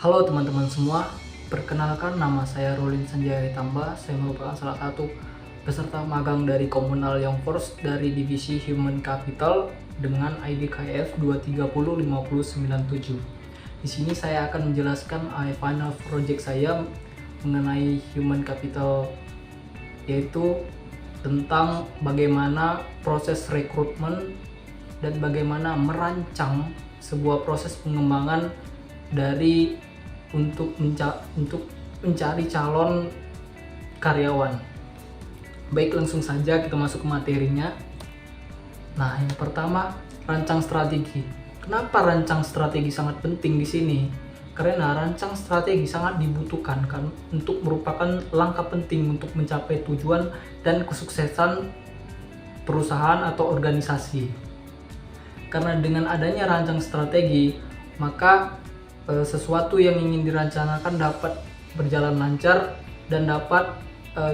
Halo teman-teman semua, perkenalkan nama saya Rolin Sanjaya Tamba. Saya merupakan salah satu peserta magang dari Komunal Young Force dari Divisi Human Capital dengan ID KF 2305097. Di sini saya akan menjelaskan final project saya mengenai Human Capital, yaitu tentang bagaimana proses rekrutmen dan bagaimana merancang sebuah proses pengembangan dari untuk mencari calon karyawan. Baik, langsung saja kita masuk ke materinya. Nah, yang pertama, rancang strategi. Kenapa rancang strategi sangat penting di sini? Karena rancang strategi sangat dibutuhkan kan untuk merupakan langkah penting untuk mencapai tujuan dan kesuksesan perusahaan atau organisasi. Karena dengan adanya rancang strategi, maka sesuatu yang ingin direncanakan dapat berjalan lancar dan dapat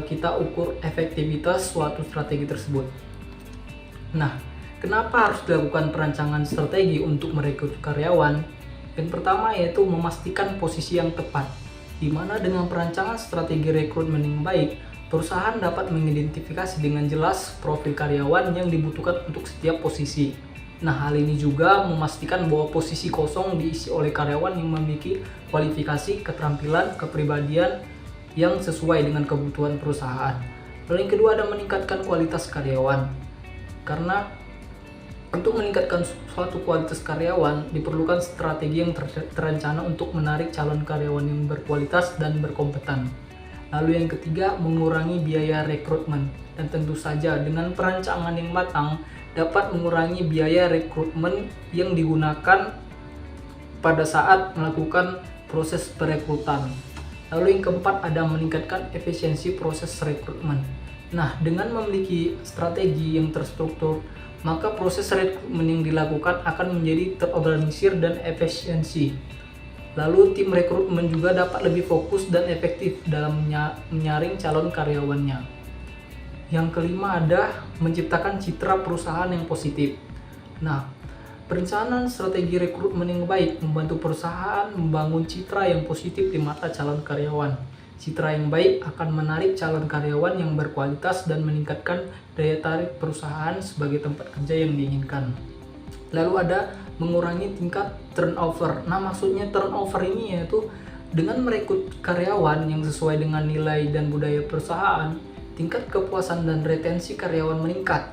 kita ukur efektivitas suatu strategi tersebut. Nah, kenapa harus dilakukan perancangan strategi untuk merekrut karyawan? Yang pertama yaitu memastikan posisi yang tepat, di mana dengan perancangan strategi rekrutmen yang baik, perusahaan dapat mengidentifikasi dengan jelas profil karyawan yang dibutuhkan untuk setiap posisi. Nah, hal ini juga memastikan bahwa posisi kosong diisi oleh karyawan yang memiliki kualifikasi, keterampilan, kepribadian yang sesuai dengan kebutuhan perusahaan. Lalu yang kedua ada meningkatkan kualitas karyawan. Karena untuk meningkatkan suatu kualitas karyawan diperlukan strategi yang terencana untuk menarik calon karyawan yang berkualitas dan berkompeten. Lalu yang ketiga, mengurangi biaya rekrutmen. Dan tentu saja dengan perancangan yang matang dapat mengurangi biaya rekrutmen yang digunakan pada saat melakukan proses perekrutan. Lalu yang keempat ada meningkatkan efisiensi proses rekrutmen. Nah, dengan memiliki strategi yang terstruktur, maka proses rekrutmen yang dilakukan akan menjadi terorganisir dan efisiensi. Lalu tim rekrutmen juga dapat lebih fokus dan efektif dalam menyaring calon karyawannya. Yang kelima ada menciptakan citra perusahaan yang positif. Nah, perencanaan strategi rekrutmen yang baik membantu perusahaan membangun citra yang positif di mata calon karyawan. Citra yang baik akan menarik calon karyawan yang berkualitas dan meningkatkan daya tarik perusahaan sebagai tempat kerja yang diinginkan. Lalu ada mengurangi tingkat turnover. Nah, maksudnya turnover ini yaitu dengan merekrut karyawan yang sesuai dengan nilai dan budaya perusahaan, tingkat kepuasan dan retensi karyawan meningkat.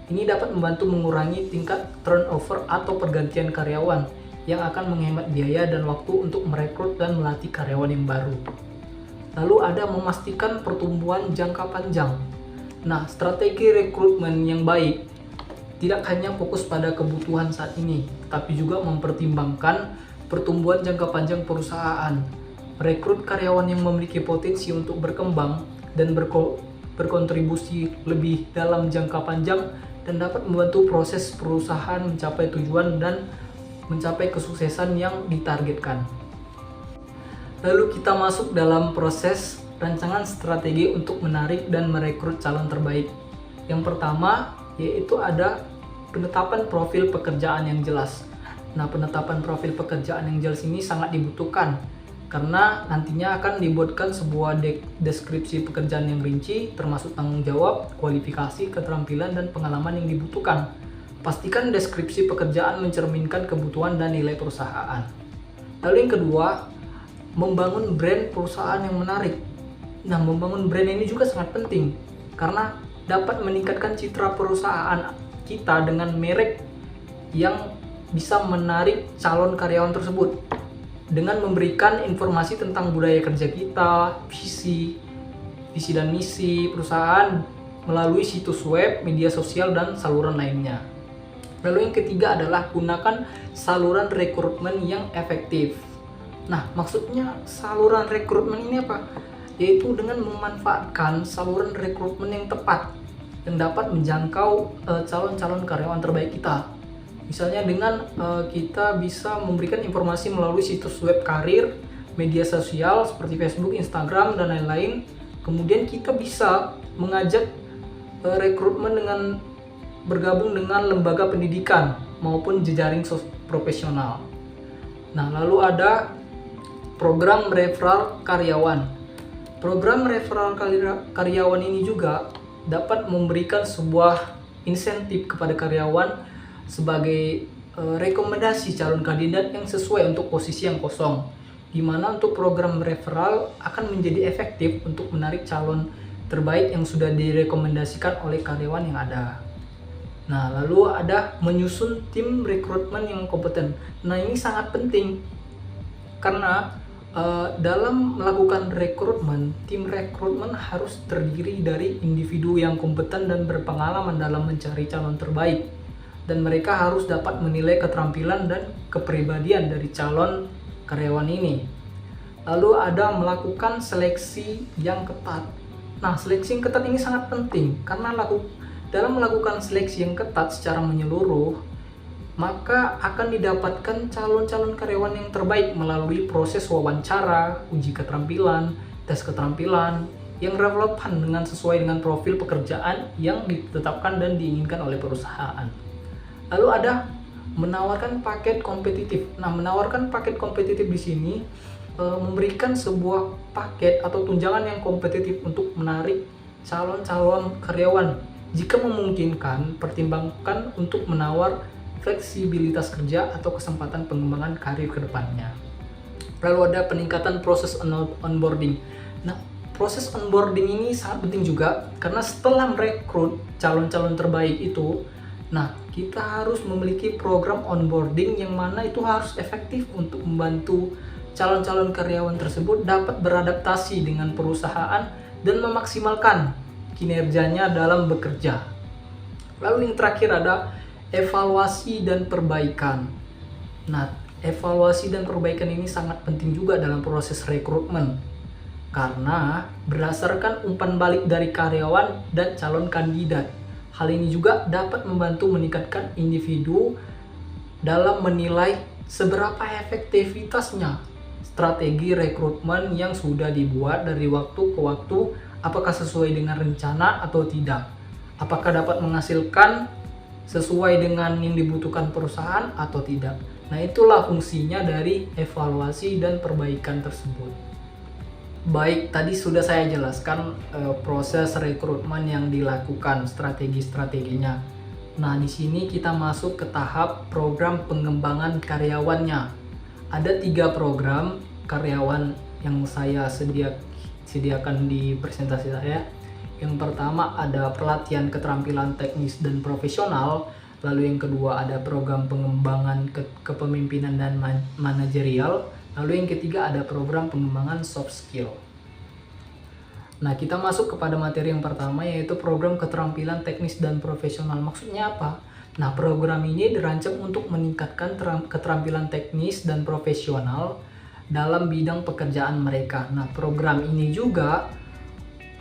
Ini dapat membantu mengurangi tingkat turnover atau pergantian karyawan yang akan menghemat biaya dan waktu untuk merekrut dan melatih karyawan yang baru. Lalu ada memastikan pertumbuhan jangka panjang. Nah, strategi rekrutmen yang baik tidak hanya fokus pada kebutuhan saat ini, tapi juga mempertimbangkan pertumbuhan jangka panjang perusahaan. Merekrut karyawan yang memiliki potensi untuk berkembang dan berkontribusi lebih dalam jangka panjang dan dapat membantu proses perusahaan mencapai tujuan dan mencapai kesuksesan yang ditargetkan. Lalu kita masuk dalam proses rancangan strategi untuk menarik dan merekrut calon terbaik. Yang pertama yaitu ada penetapan profil pekerjaan yang jelas. Nah, penetapan profil pekerjaan yang jelas ini sangat dibutuhkan karena nantinya akan dibuatkan sebuah deskripsi pekerjaan yang rinci termasuk tanggung jawab, kualifikasi, keterampilan, dan pengalaman yang dibutuhkan. Pastikan deskripsi pekerjaan mencerminkan kebutuhan dan nilai perusahaan. Lalu yang kedua, membangun brand perusahaan yang menarik. Nah, membangun brand ini juga sangat penting karena dapat meningkatkan citra perusahaan kita dengan merek yang bisa menarik calon karyawan tersebut. Dengan memberikan informasi tentang budaya kerja kita, visi dan misi perusahaan melalui situs web, media sosial, dan saluran lainnya. Lalu yang ketiga adalah gunakan saluran rekrutmen yang efektif. Nah, maksudnya saluran rekrutmen ini apa? Yaitu dengan memanfaatkan saluran rekrutmen yang tepat yang dapat menjangkau calon-calon karyawan terbaik kita. Misalnya dengan kita bisa memberikan informasi melalui situs web karir, media sosial seperti Facebook, Instagram, dan lain-lain. Kemudian kita bisa mengajak rekrutmen dengan bergabung dengan lembaga pendidikan maupun jejaring profesional. Nah, lalu ada Program referral karyawan. Program referral karyawan ini juga dapat memberikan sebuah insentif kepada karyawan sebagai rekomendasi calon kandidat yang sesuai untuk posisi yang kosong, di mana untuk program referral akan menjadi efektif untuk menarik calon terbaik yang sudah direkomendasikan oleh karyawan yang ada. Nah, lalu ada menyusun tim rekrutmen yang kompeten. Nah, ini sangat penting karena dalam melakukan rekrutmen, tim rekrutmen harus terdiri dari individu yang kompeten dan berpengalaman dalam mencari calon terbaik, dan mereka harus dapat menilai keterampilan dan kepribadian dari calon karyawan ini. Lalu ada melakukan seleksi yang ketat. Nah, seleksi yang ketat ini sangat penting karena dalam melakukan seleksi yang ketat secara menyeluruh, maka akan didapatkan calon-calon karyawan yang terbaik melalui proses wawancara, uji keterampilan, tes keterampilan yang relevan sesuai dengan profil pekerjaan yang ditetapkan dan diinginkan oleh perusahaan. Lalu ada menawarkan paket kompetitif. Nah, menawarkan paket kompetitif di sini memberikan sebuah paket atau tunjangan yang kompetitif untuk menarik calon-calon karyawan. Jika memungkinkan, pertimbangkan untuk menawar fleksibilitas kerja atau kesempatan pengembangan karir ke depannya. Lalu ada peningkatan proses onboarding. Nah, proses onboarding ini sangat penting juga karena setelah merekrut calon-calon terbaik itu, nah, kita harus memiliki program onboarding yang mana itu harus efektif untuk membantu calon-calon karyawan tersebut dapat beradaptasi dengan perusahaan dan memaksimalkan kinerjanya dalam bekerja. Lalu yang terakhir ada evaluasi dan perbaikan. Nah, evaluasi dan perbaikan ini sangat penting juga dalam proses rekrutmen karena berdasarkan umpan balik dari karyawan dan calon kandidat. Hal ini juga dapat membantu meningkatkan individu dalam menilai seberapa efektivitasnya strategi rekrutmen yang sudah dibuat dari waktu ke waktu, apakah sesuai dengan rencana atau tidak, apakah dapat menghasilkan sesuai dengan yang dibutuhkan perusahaan atau tidak. Nah, itulah fungsinya dari evaluasi dan perbaikan tersebut. Baik, tadi sudah saya jelaskan proses rekrutmen yang dilakukan, strategi-strateginya. Nah, di sini kita masuk ke tahap program pengembangan karyawannya. Ada 3 program karyawan yang saya sediakan di presentasi saya. Yang pertama ada pelatihan keterampilan teknis dan profesional, lalu yang kedua ada program pengembangan kepemimpinan dan manajerial, lalu yang ketiga ada program pengembangan soft skill. Nah, kita masuk kepada materi yang pertama, yaitu program keterampilan teknis dan profesional. Maksudnya apa? Nah, program ini dirancang untuk meningkatkan keterampilan teknis dan profesional dalam bidang pekerjaan mereka. Nah, program ini juga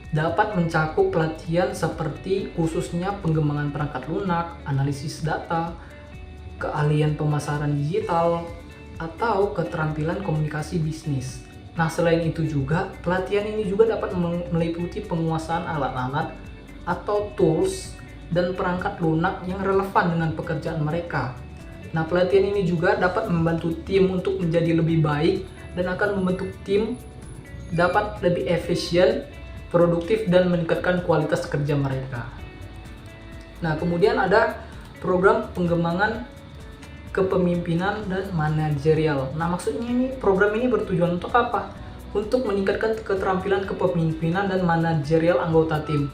dapat mencakup pelatihan seperti khususnya pengembangan perangkat lunak, analisis data, keahlian pemasaran digital, atau keterampilan komunikasi bisnis. Nah, selain itu juga, pelatihan ini juga dapat meliputi penguasaan alat-alat atau tools dan perangkat lunak yang relevan dengan pekerjaan mereka. Nah, pelatihan ini juga dapat membantu tim untuk menjadi lebih baik dan akan membentuk tim dapat lebih efisien, produktif, dan meningkatkan kualitas kerja mereka. Nah, kemudian ada program pengembangan kepemimpinan dan manajerial. Nah, maksudnya ini program ini bertujuan untuk apa? Untuk meningkatkan keterampilan kepemimpinan dan manajerial anggota tim.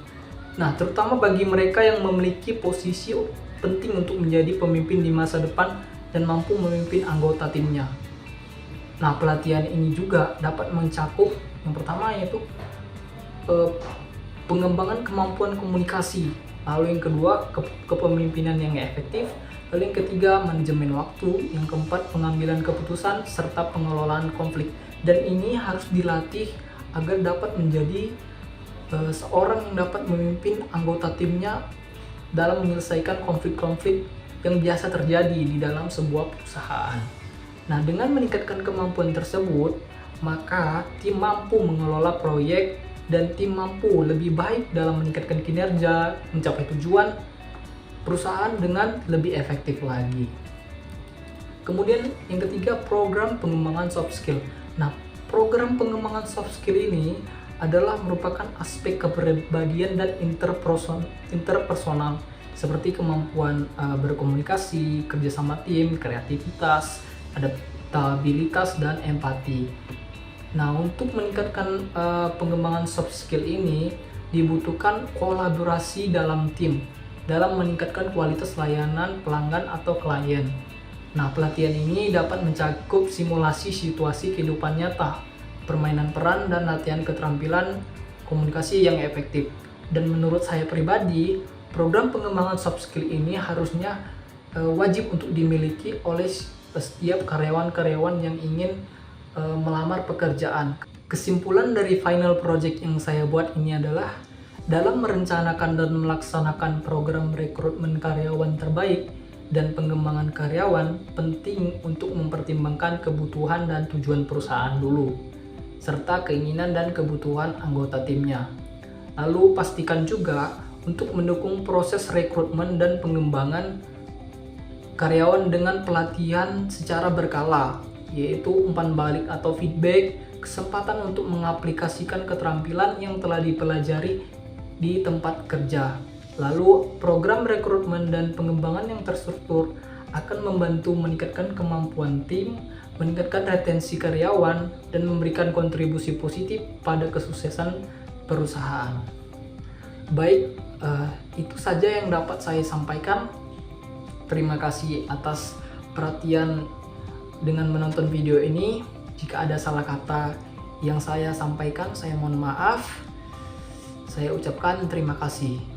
Nah, terutama bagi mereka yang memiliki posisi penting untuk menjadi pemimpin di masa depan dan mampu memimpin anggota timnya. Nah, pelatihan ini juga dapat mencakup yang pertama yaitu pengembangan kemampuan komunikasi, lalu yang kedua kepemimpinan yang efektif, lalu yang ketiga manajemen waktu, yang keempat pengambilan keputusan serta pengelolaan konflik. Dan ini harus dilatih agar dapat menjadi seorang yang dapat memimpin anggota timnya dalam menyelesaikan konflik-konflik yang biasa terjadi di dalam sebuah perusahaan. Nah, dengan meningkatkan kemampuan tersebut, maka tim mampu mengelola proyek dan tim mampu lebih baik dalam meningkatkan kinerja, mencapai tujuan perusahaan dengan lebih efektif lagi. Kemudian yang ketiga, program pengembangan soft skill. Nah, program pengembangan soft skill ini adalah merupakan aspek kepribadian dan interpersonal seperti kemampuan berkomunikasi, kerjasama tim, kreativitas, adaptabilitas, dan empati. Nah, untuk meningkatkan pengembangan soft skill ini dibutuhkan kolaborasi dalam tim dalam meningkatkan kualitas layanan pelanggan atau klien. Nah, pelatihan ini dapat mencakup simulasi situasi kehidupan nyata, permainan peran, dan latihan keterampilan komunikasi yang efektif. Dan menurut saya pribadi, program pengembangan soft skill ini harusnya wajib untuk dimiliki oleh setiap karyawan-karyawan yang ingin melamar pekerjaan. Kesimpulan dari final project yang saya buat ini adalah, dalam merencanakan dan melaksanakan program rekrutmen karyawan terbaik dan pengembangan karyawan, penting untuk mempertimbangkan kebutuhan dan tujuan perusahaan dulu, serta keinginan dan kebutuhan anggota timnya. Lalu pastikan juga untuk mendukung proses rekrutmen dan pengembangan karyawan dengan pelatihan secara berkala, yaitu umpan balik atau feedback, kesempatan untuk mengaplikasikan keterampilan yang telah dipelajari di tempat kerja. Lalu, program rekrutmen dan pengembangan yang terstruktur akan membantu meningkatkan kemampuan tim, meningkatkan retensi karyawan, dan memberikan kontribusi positif pada kesuksesan perusahaan. Baik, itu saja yang dapat saya sampaikan. Terima kasih atas perhatian dengan menonton video ini. Jika ada salah kata yang saya sampaikan, saya mohon maaf. Saya ucapkan terima kasih.